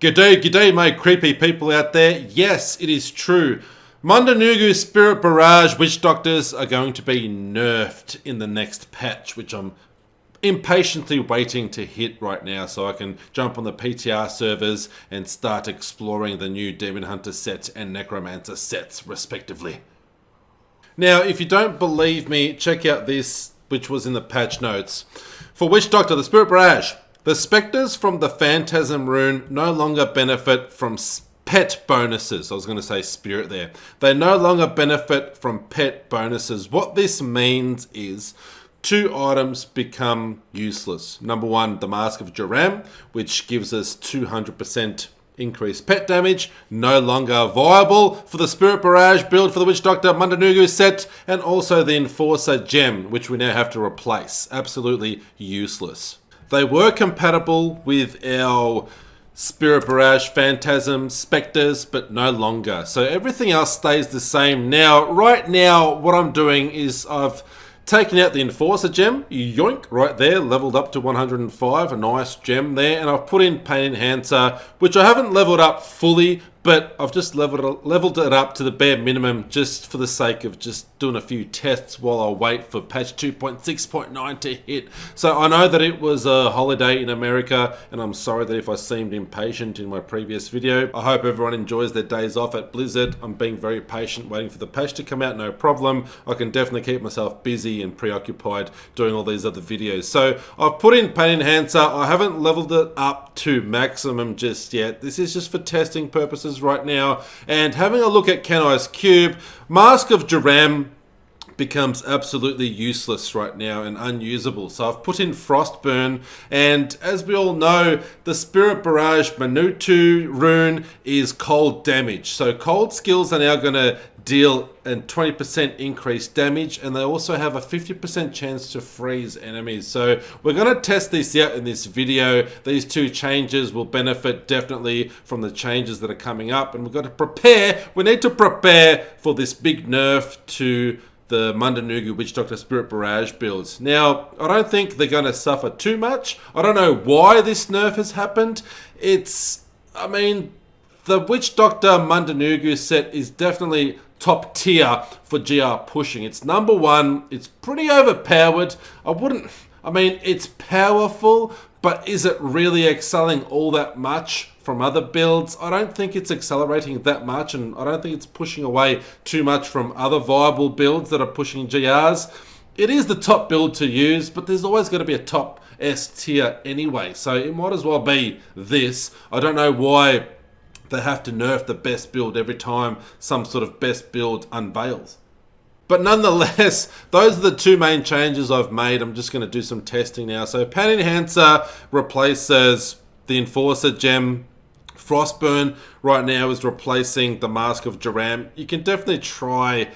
G'day, my creepy people out there. Yes, it is true. Mundunugu Spirit Barrage Witch Doctors are going to be nerfed in the next patch, which I'm impatiently waiting to hit right now so I can jump on the PTR servers and start exploring the new Demon Hunter set and Necromancer sets, respectively. Now, if you don't believe me, check out this, which was in the patch notes. For Witch Doctor, the Spirit Barrage, the spectres from the Phantasm rune no longer benefit from pet bonuses. I was going to say spirit there. They no longer benefit from pet bonuses. What this means is 2 items become useless. Number 1, the Mask of Joram, which gives us 200% increased pet damage, no longer viable for the Spirit Barrage build for the Witch Doctor Mundunugu set, and also the Enforcer gem, which we now have to replace. Absolutely useless. They were compatible with our Spirit Barrage, Phantasm, Spectres, but no longer. So everything else stays the same. Now, right now, what I'm doing is I've taken out the Enforcer gem, yoink, right there, leveled up to 105, a nice gem there, and I've put in Pain Enhancer, which I haven't leveled up fully, but I've just leveled it up to the bare minimum just for the sake of just doing a few tests while I wait for patch 2.6.9 to hit. So I know that it was a holiday in America, and I'm sorry that if I seemed impatient in my previous video. I hope everyone enjoys their days off at Blizzard. I'm being very patient, waiting for the patch to come out, no problem. I can definitely keep myself busy and preoccupied doing all these other videos. So I've put in Pain Enhancer. I haven't leveled it up to maximum just yet. This is just for testing purposes right now, and having a look at Kenai's Cube, Mask of Joram becomes absolutely useless right now and unusable. So I've put in Frostburn, and as we all know, the Spirit Barrage Manutu rune is cold damage. So cold skills are now going to deal a 20% increased damage, and they also have a 50% chance to freeze enemies. So we're going to test this out in this video. These 2 changes will benefit definitely from the changes that are coming up, and we've got to prepare. We need to prepare for this big nerf to the Mundunugu Witch Doctor Spirit Barrage builds. Now, I don't think they're going to suffer too much. I don't know why this nerf has happened. The Witch Doctor Mundunugu set is definitely top tier for GR pushing. It's number 1. It's pretty overpowered. It's powerful, but is it really excelling all that much from other builds? I don't think it's accelerating that much, and I don't think it's pushing away too much from other viable builds that are pushing GRs. It is the top build to use, but there's always going to be a top S tier anyway, so it might as well be this. I don't know why they have to nerf the best build every time some sort of best build unveils. But nonetheless, those are the 2 main changes I've made. I'm just going to do some testing now. So Pain Enhancer replaces the Enforcer gem. Frostburn right now is replacing the Mask of Joram. You can definitely try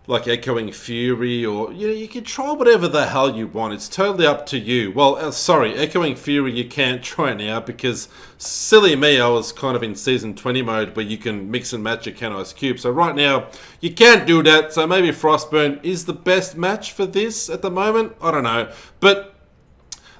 like Echoing Fury, or you can try whatever the hell you want. It's totally up to you. Well, Echoing Fury you can't try now because, silly me, I was kind of in Season 20 mode where you can mix and match your Kenai's Cube. So right now, you can't do that. So maybe Frostburn is the best match for this at the moment. I don't know. But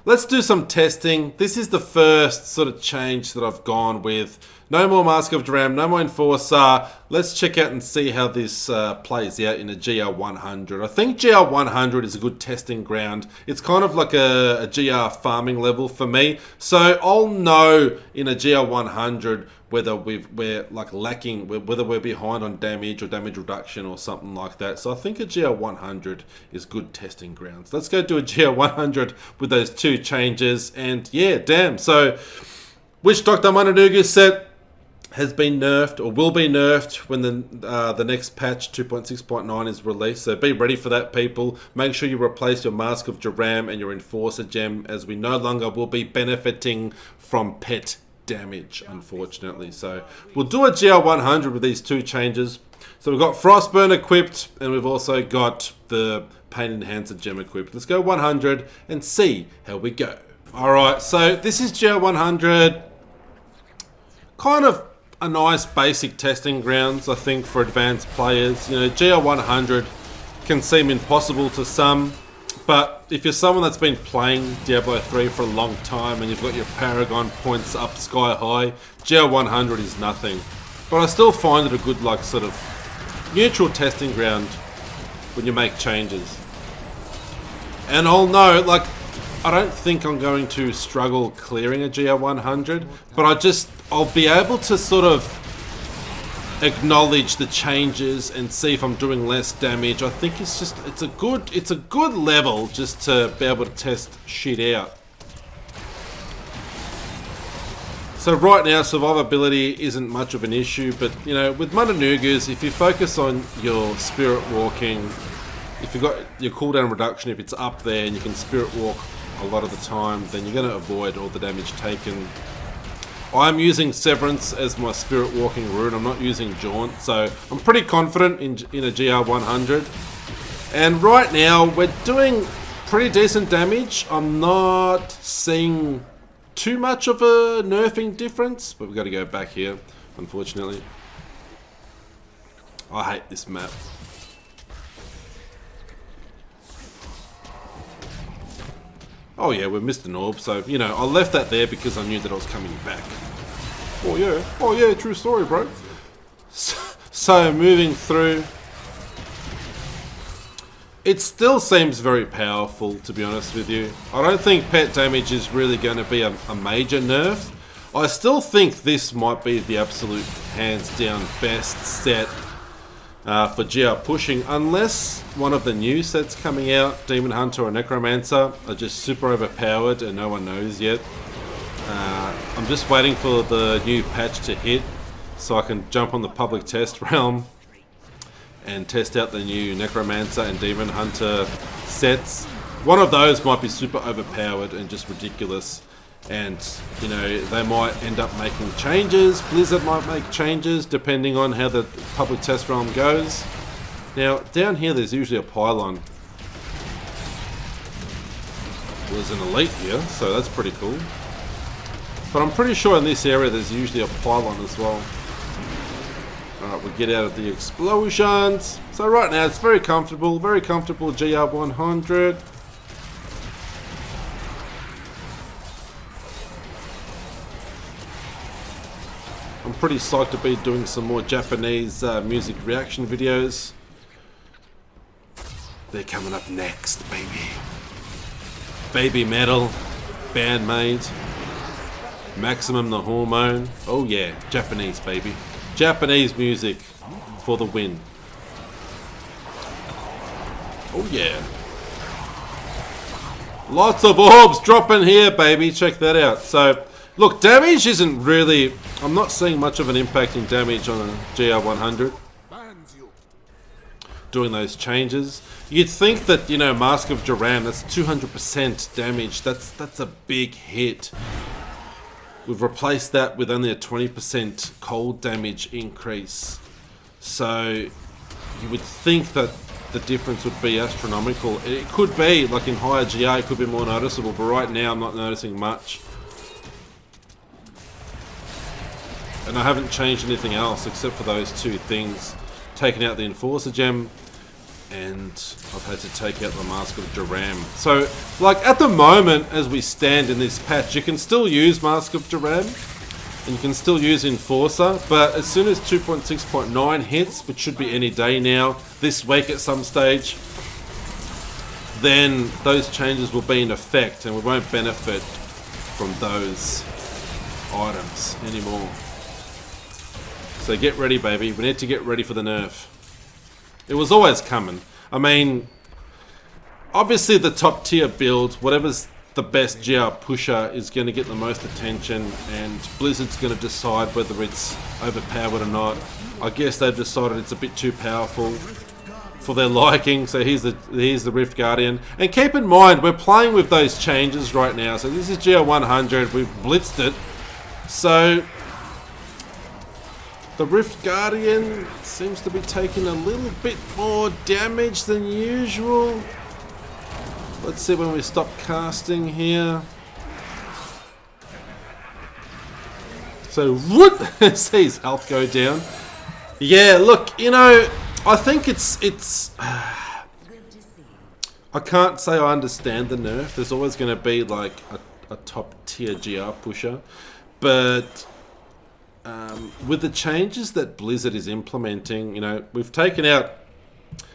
let's do some testing. This is the first sort of change that I've gone with. No more Mask of Joram, no more Enforcer. Let's check out and see how this plays out in a GR100. I think GR100 is a good testing ground. It's kind of like a GR farming level for me. So I'll know in a GR100 whether we're lacking, whether we're behind on damage or damage reduction or something like that. So I think a GR100 is good testing grounds. Let's go do a GR100 with those 2 changes, and yeah, damn. So Witch Doctor Mundunugu set has been nerfed, or will be nerfed when the next patch 2.6.9 is released. So be ready for that, people. Make sure you replace your Mask of Joram and your Enforcer gem, as we no longer will be benefiting from pet damage, unfortunately. So we'll do a GR100 with these 2 changes. So we've got Frostburn equipped, and we've also got the Pain Enhancer gem equipped. Let's go 100 and see how we go. Alright, so this is GR100. Kind of a nice basic testing grounds, I think, for advanced players. GR100 can seem impossible to some, But if you're someone that's been playing Diablo 3 for a long time and you've got your Paragon points up sky high, GR 100 is nothing. But I still find it a good, like, sort of neutral testing ground when you make changes. And I'll know, like, I don't think I'm going to struggle clearing a GR 100, but I'll be able to sort of acknowledge the changes and see if I'm doing less damage. I think it's a good level just to be able to test shit out. So right now survivability isn't much of an issue, but you know, with Mundunugus, if you focus on your spirit walking, if you've got your cooldown reduction, if it's up there and you can spirit walk a lot of the time, then you're going to avoid all the damage taken. I'm using Severance as my spirit walking rune. I'm not using Jaunt, so I'm pretty confident in a GR 100. And right now we're doing pretty decent damage. I'm not seeing too much of a nerfing difference, but we've got to go back here, unfortunately. I hate this map. Oh yeah, we're Mr. Norb, so, you know, I left that there because I knew that I was coming back. Oh yeah, true story, bro. So moving through. It still seems very powerful, to be honest with you. I don't think pet damage is really going to be a major nerf. I still think this might be the absolute hands down best set for GR pushing, unless one of the new sets coming out, Demon Hunter or Necromancer, are just super overpowered and no one knows yet. I'm just waiting for the new patch to hit so I can jump on the public test realm and test out the new Necromancer and Demon Hunter sets. One of those might be super overpowered and just ridiculous, and you know, they might end up making changes. Blizzard might make changes depending on how the public test realm goes. Now down here there's usually a pylon. Well, there's an elite here, so that's pretty cool. But I'm pretty sure in this area there's usually a pylon as well. Alright, we get out of the explosions. So right now it's very comfortable GR 100. I'm pretty psyched to be doing some more Japanese music reaction videos. They're coming up next, baby. Baby Metal, Bandmate, Maximum the Hormone. Oh yeah, Japanese, baby. Japanese music for the win. Oh yeah. Lots of orbs dropping here, baby. Check that out. So, look, damage isn't really... I'm not seeing much of an impact in damage on a GR 100. Doing those changes. You'd think that, you know, Mask of Joran, that's 200% damage. That's a big hit. We've replaced that with only a 20% cold damage increase. So you would think that the difference would be astronomical. It could be, like in higher GR, it could be more noticeable, but right now I'm not noticing much. And I haven't changed anything else except for those two things. Taken out the Enforcer Gem, and I've had to take out the Mask of Joram. So, like, at the moment, as we stand in this patch, you can still use Mask of Joram, and you can still use Enforcer, but as soon as 2.6.9 hits, which should be any day now, this week at some stage, then those changes will be in effect, and we won't benefit from those items anymore. So get ready, baby. We need to get ready for the nerf. It was always coming. I mean, obviously the top tier build, whatever's the best GR pusher, is going to get the most attention, and Blizzard's going to decide whether it's overpowered or not. I guess they've decided it's a bit too powerful for their liking, so here's the Rift Guardian. And keep in mind, we're playing with those changes right now. So this is GR 100, we've blitzed it. So the Rift Guardian seems to be taking a little bit more damage than usual. Let's see when we stop casting here. So, whoop! See his health go down. Yeah, look, you know, I think it's I can't say I understand the nerf. There's always going to be like a top tier GR pusher. But with the changes that Blizzard is implementing, you know, we've taken out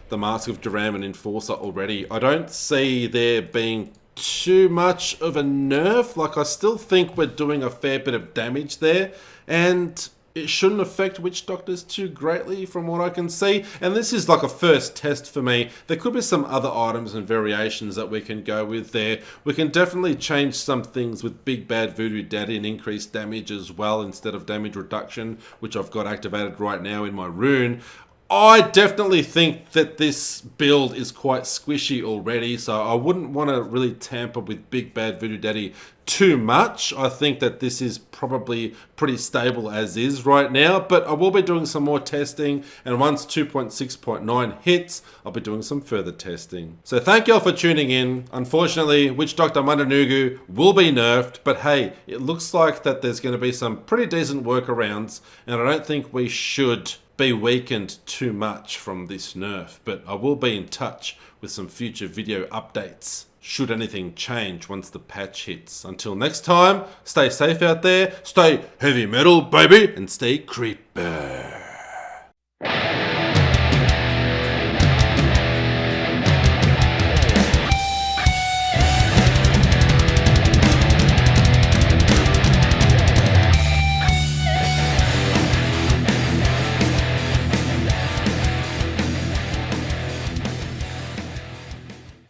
the Mask of Duram and Enforcer already. I don't see there being too much of a nerf. Like, I still think we're doing a fair bit of damage there. And it shouldn't affect Witch Doctors too greatly from what I can see. And this is like a first test for me. There could be some other items and variations that we can go with there. We can definitely change some things with Big Bad Voodoo Daddy and increase damage as well instead of damage reduction, which I've got activated right now in my rune. I definitely think that this build is quite squishy already, so I wouldn't want to really tamper with Big Bad Voodoo Daddy too much. I think that this is probably pretty stable as is right now, but I will be doing some more testing, and once 2.6.9 hits, I'll be doing some further testing. So thank you all for tuning in. Unfortunately, Witch Doctor Mundunugu will be nerfed, but hey, it looks like that there's going to be some pretty decent workarounds, and I don't think we should be weakened too much from this nerf, but I will be in touch with some future video updates should anything change once the patch hits. Until next time, stay safe out there, stay heavy metal, baby, and stay creepy.